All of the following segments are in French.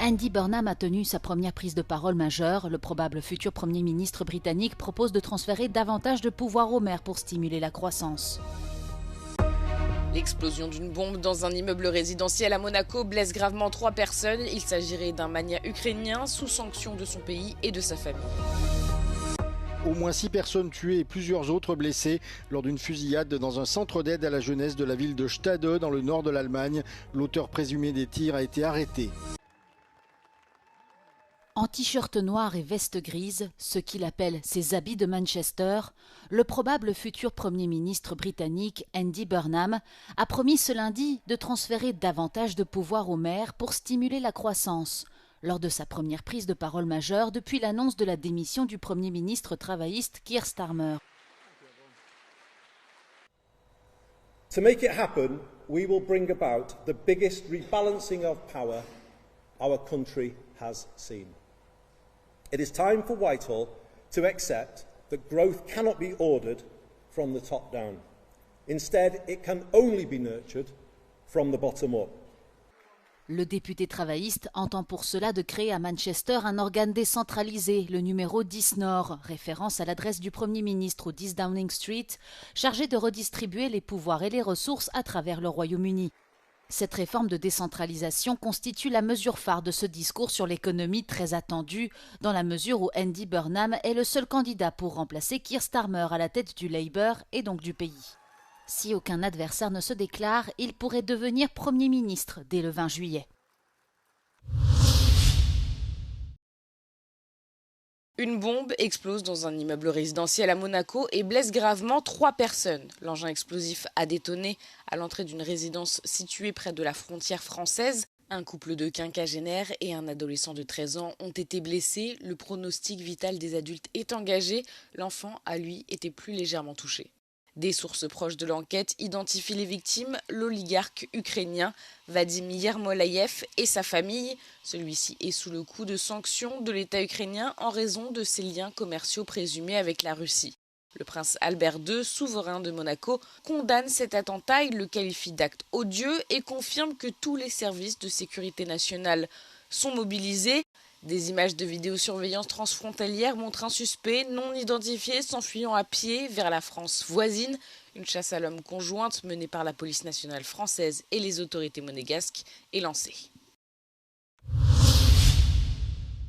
Andy Burnham a tenu sa première prise de parole majeure. Le probable futur Premier ministre britannique propose de transférer davantage de pouvoir aux maires pour stimuler la croissance. L'explosion d'une bombe dans un immeuble résidentiel à Monaco blesse gravement 3 personnes. Il s'agirait d'un magnat ukrainien sous sanction de son pays et de sa famille. Au moins 6 personnes tuées et plusieurs autres blessées lors d'une fusillade dans un centre d'aide à la jeunesse de la ville de Stade dans le nord de l'Allemagne. L'auteur présumé des tirs a été arrêté. En t-shirt noir et veste grise, ce qu'il appelle ses habits de Manchester, le probable futur Premier ministre britannique Andy Burnham a promis ce lundi de transférer davantage de pouvoir aux maires pour stimuler la croissance, lors de sa première prise de parole majeure depuis l'annonce de la démission du Premier ministre travailliste Keir Starmer. To make it happen, we will bring about the biggest rebalancing of power our country has seen. It is time for Whitehall to accept that growth cannot be ordered from the top down. Instead, it can only be nurtured from the bottom up. Le député travailliste entend pour cela de créer à Manchester un organe décentralisé, le numéro 10 Nord, référence à l'adresse du Premier ministre au 10 Downing Street, chargé de redistribuer les pouvoirs et les ressources à travers le Royaume-Uni. Cette réforme de décentralisation constitue la mesure phare de ce discours sur l'économie très attendu, dans la mesure où Andy Burnham est le seul candidat pour remplacer Keir Starmer à la tête du Labour et donc du pays. Si aucun adversaire ne se déclare, il pourrait devenir Premier ministre dès le 20 juillet. Une bombe explose dans un immeuble résidentiel à Monaco et blesse gravement 3 personnes. L'engin explosif a détonné à l'entrée d'une résidence située près de la frontière française. Un couple de quinquagénaires et un adolescent de 13 ans ont été blessés. Le pronostic vital des adultes est engagé. L'enfant, à lui, était plus légèrement touché. Des sources proches de l'enquête identifient les victimes, l'oligarque ukrainien Vadim Yermolayev et sa famille. Celui-ci est sous le coup de sanctions de l'État ukrainien en raison de ses liens commerciaux présumés avec la Russie. Le prince Albert II, souverain de Monaco, condamne cet attentat, il le qualifie d'acte odieux et confirme que tous les services de sécurité nationale sont mobilisés. Des images de vidéosurveillance transfrontalière montrent un suspect non identifié s'enfuyant à pied vers la France voisine. Une chasse à l'homme conjointe menée par la police nationale française et les autorités monégasques est lancée.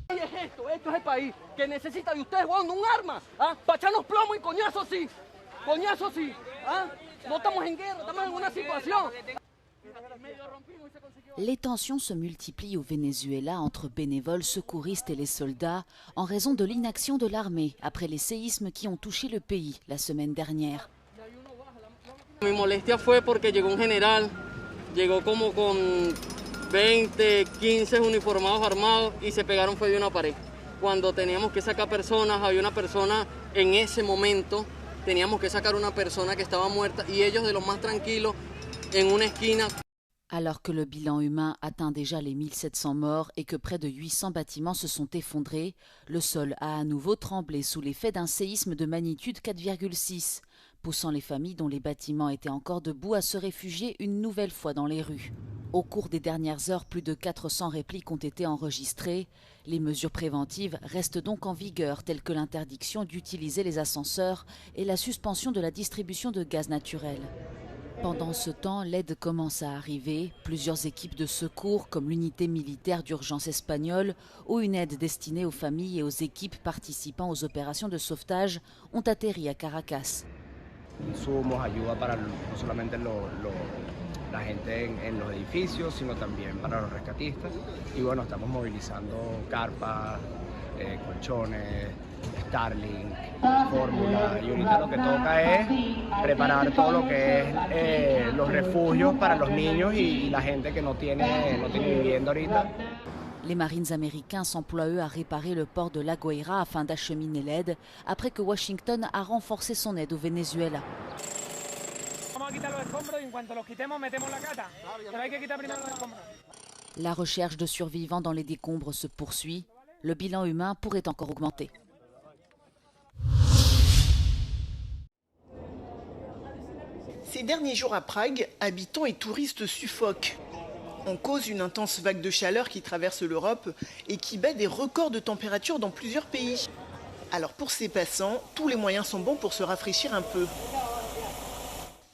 Esto es el país que necesita de ustedes jugando un arma, para echarnos plomo y coñazo sí, no estamos en guerra, estamos en una situación. Les tensions se multiplient au Venezuela entre bénévoles, secouristes et les soldats en raison de l'inaction de l'armée après les séismes qui ont touché le pays la semaine dernière. Mi molestia fue porque llegó un general, llegó como con 20, 15 uniformados armados y se pegaron fue de una pared. Cuando teníamos que sacar personas, había una persona en ese momento, teníamos que sacar una persona que estaba muerta y ellos de los más tranquilos en una esquina. Alors que le bilan humain atteint déjà les 1700 morts et que près de 800 bâtiments se sont effondrés, le sol a à nouveau tremblé sous l'effet d'un séisme de magnitude 4,6, poussant les familles dont les bâtiments étaient encore debout à se réfugier une nouvelle fois dans les rues. Au cours des dernières heures, plus de 400 répliques ont été enregistrées. Les mesures préventives restent donc en vigueur, telles que l'interdiction d'utiliser les ascenseurs et la suspension de la distribution de gaz naturel. Pendant ce temps, l'aide commence à arriver. Plusieurs équipes de secours, comme l'unité militaire d'urgence espagnole ou une aide destinée aux familles et aux équipes participant aux opérations de sauvetage, ont atterri à Caracas. Insumos, ayuda para no solamente la gente en los edificios, sino también para los rescatistas. Y bueno, estamos movilizando carpas, colchones, Starlink, Fórmula, y ahorita lo que toca es preparar todo lo que es los refugios para los niños y la gente que no tiene vivienda ahorita. Les marines américains s'emploient eux à réparer le port de La Guaira afin d'acheminer l'aide, après que Washington a renforcé son aide au Venezuela. La recherche de survivants dans les décombres se poursuit. Le bilan humain pourrait encore augmenter. Ces derniers jours à Prague, habitants et touristes suffoquent. En cause, une intense vague de chaleur qui traverse l'Europe et qui bat des records de température dans plusieurs pays. Alors pour ces passants, tous les moyens sont bons pour se rafraîchir un peu.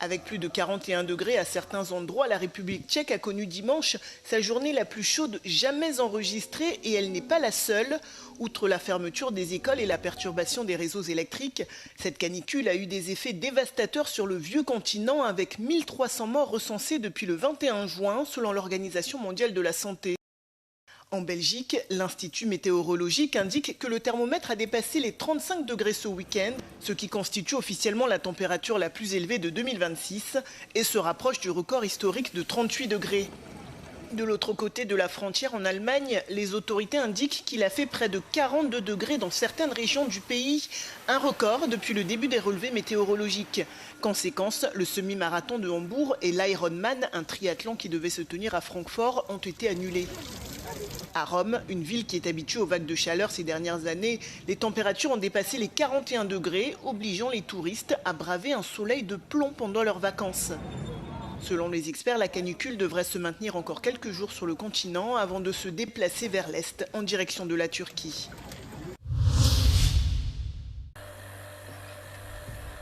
Avec plus de 41 degrés à certains endroits, la République tchèque a connu dimanche sa journée la plus chaude jamais enregistrée et elle n'est pas la seule. Outre la fermeture des écoles et la perturbation des réseaux électriques, cette canicule a eu des effets dévastateurs sur le vieux continent avec 1300 morts recensés depuis le 21 juin selon l'Organisation mondiale de la santé. En Belgique, l'Institut météorologique indique que le thermomètre a dépassé les 35 degrés ce week-end, ce qui constitue officiellement la température la plus élevée de 2026 et se rapproche du record historique de 38 degrés. De l'autre côté de la frontière en Allemagne, les autorités indiquent qu'il a fait près de 42 degrés dans certaines régions du pays, un record depuis le début des relevés météorologiques. Conséquence, le semi-marathon de Hambourg et l'Ironman, un triathlon qui devait se tenir à Francfort, ont été annulés. À Rome, une ville qui est habituée aux vagues de chaleur ces dernières années, les températures ont dépassé les 41 degrés, obligeant les touristes à braver un soleil de plomb pendant leurs vacances. Selon les experts, la canicule devrait se maintenir encore quelques jours sur le continent avant de se déplacer vers l'est en direction de la Turquie.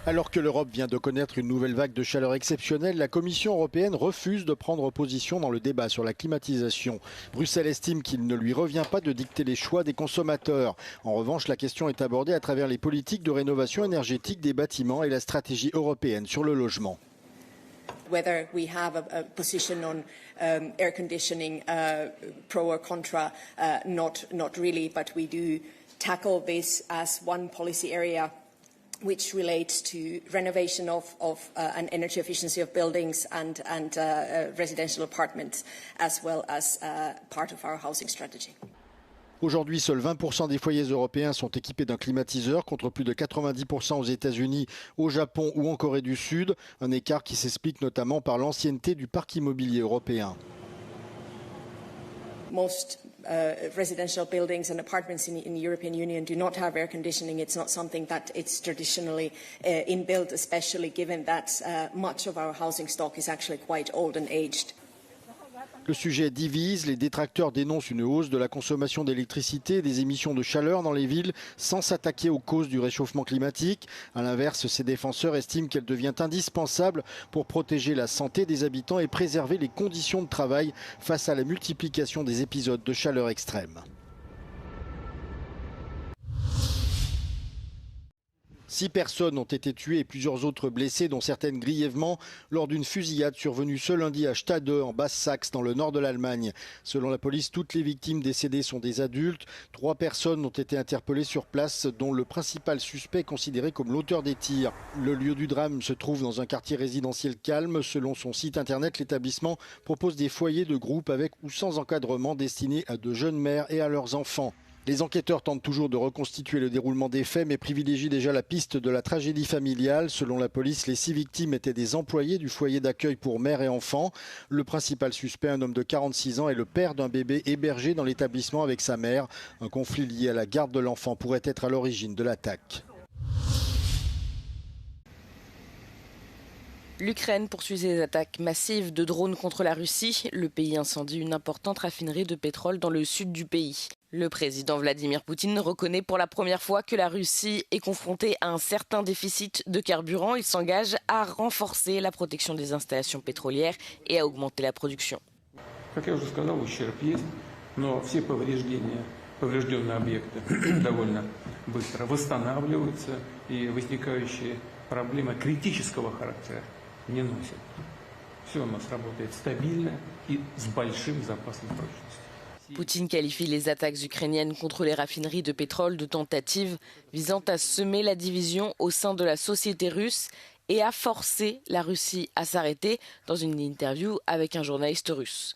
Alors que l'Europe vient de connaître une nouvelle vague de chaleur exceptionnelle, la Commission européenne refuse de prendre position dans le débat sur la climatisation. Bruxelles estime qu'il ne lui revient pas de dicter les choix des consommateurs. En revanche, la question est abordée à travers les politiques de rénovation énergétique des bâtiments et la stratégie européenne sur le logement. Whether we have a position on air conditioning, pro or contra, not really, but we do tackle this as one policy area which relates to renovation of and energy efficiency of buildings and residential apartments, as well as part of our housing strategy. Aujourd'hui, seuls 20% des foyers européens sont équipés d'un climatiseur contre plus de 90% aux États-Unis, au Japon ou en Corée du Sud. Un écart qui s'explique notamment par l'ancienneté du parc immobilier européen. Most residential buildings and apartments in the European Union do not have air conditioning. It's not something that it's traditionally inbuilt, especially given that much of our housing stock is actually quite old and aged. Le sujet divise, les détracteurs dénoncent une hausse de la consommation d'électricité et des émissions de chaleur dans les villes sans s'attaquer aux causes du réchauffement climatique. A l'inverse, ces défenseurs estiment qu'elle devient indispensable pour protéger la santé des habitants et préserver les conditions de travail face à la multiplication des épisodes de chaleur extrême. 6 personnes ont été tuées et plusieurs autres blessées, dont certaines grièvement, lors d'une fusillade survenue ce lundi à Stade, en Basse-Saxe, dans le nord de l'Allemagne. Selon la police, toutes les victimes décédées sont des adultes. 3 personnes ont été interpellées sur place, dont le principal suspect considéré comme l'auteur des tirs. Le lieu du drame se trouve dans un quartier résidentiel calme. Selon son site internet, l'établissement propose des foyers de groupe avec ou sans encadrement destinés à de jeunes mères et à leurs enfants. Les enquêteurs tentent toujours de reconstituer le déroulement des faits, mais privilégient déjà la piste de la tragédie familiale. Selon la police, les 6 victimes étaient des employés du foyer d'accueil pour mères et enfants. Le principal suspect, un homme de 46 ans, est le père d'un bébé hébergé dans l'établissement avec sa mère. Un conflit lié à la garde de l'enfant pourrait être à l'origine de l'attaque. L'Ukraine poursuit ses attaques massives de drones contre la Russie. Le pays incendie une importante raffinerie de pétrole dans le sud du pays. Le président Vladimir Poutine reconnaît pour la première fois que la Russie est confrontée à un certain déficit de carburant. Il s'engage à renforcer la protection des installations pétrolières et à augmenter la production. Как я уже сказал, ущерб есть, но все поврежденные объекты довольно быстро восстанавливаются, и возникающие проблемы критического характера не носят. Все у нас работает стабильно и с большим запасом прочности. Poutine qualifie les attaques ukrainiennes contre les raffineries de pétrole de tentatives visant à semer la division au sein de la société russe et à forcer la Russie à s'arrêter dans une interview avec un journaliste russe.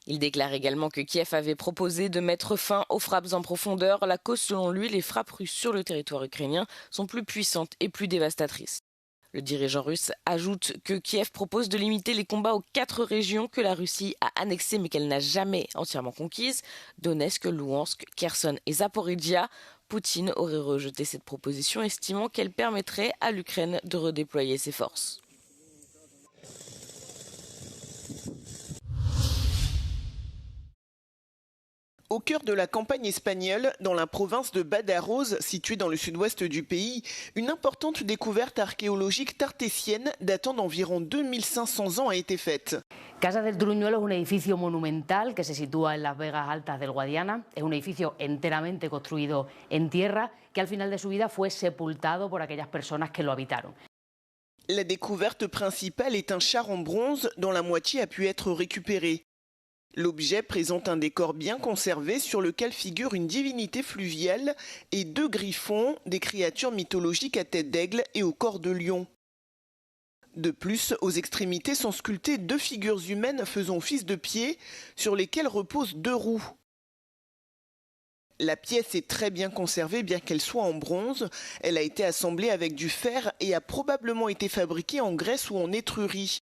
Il déclare également que Kiev avait proposé de mettre fin aux frappes en profondeur. La cause, selon lui, les frappes russes sur le territoire ukrainien sont plus puissantes et plus dévastatrices. Le dirigeant russe ajoute que Kiev propose de limiter les combats aux 4 régions que la Russie a annexées mais qu'elle n'a jamais entièrement conquises, Donetsk, Louhansk, Kherson et Zaporizhia. Poutine aurait rejeté cette proposition, estimant qu'elle permettrait à l'Ukraine de redéployer ses forces. Au cœur de la campagne espagnole, dans la province de Badajoz, située dans le sud-ouest du pays, une importante découverte archéologique tartésienne datant d'environ 2500 ans a été faite. Casa del Truñuelo es un edificio monumental que se sitúa en las Vegas Altas del Guadiana. Es un edificio enteramente construido en tierra que al final de su vida fue sepultado por aquellas personas que lo habitaron. La découverte principale est un char en bronze dont la moitié a pu être récupérée. L'objet présente un décor bien conservé sur lequel figure une divinité fluviale et 2 griffons, des créatures mythologiques à tête d'aigle et au corps de lion. De plus, aux extrémités sont sculptées 2 figures humaines faisant office de pieds sur lesquelles reposent 2 roues. La pièce est très bien conservée bien qu'elle soit en bronze. Elle a été assemblée avec du fer et a probablement été fabriquée en Grèce ou en Étrurie.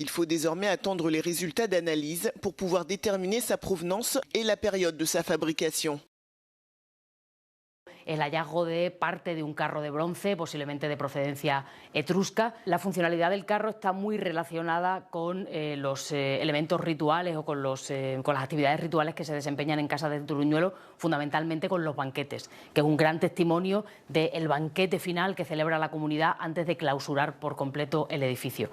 Il faut désormais attendre les résultats d'analyse pour pouvoir déterminer sa provenance et la période de sa fabrication. El hallazgo de parte de un carro de bronce, posiblemente de procedencia etrusca. La funcionalidad del carro está muy relacionada con los elementos rituales o con las actividades rituales que se desempeñan en Casa del Truñuelo, fundamentalmente con los banquetes, que es un gran testimonio del banquete final que celebra la comunidad antes de clausurar por completo el edificio.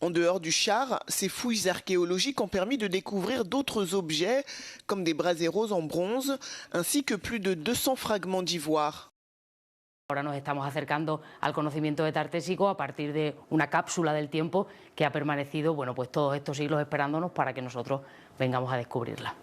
En dehors du char, ces fouilles archéologiques ont permis de découvrir d'autres objets, comme des braseros en bronze, ainsi que plus de 200 fragments d'ivoire. Ahora nos estamos acercando al conocimiento de Tartésico a partir de una cápsula del tiempo que ha permanecido, bueno, pues todos estos siglos esperándonos para que nosotros vengamos a descubrirla.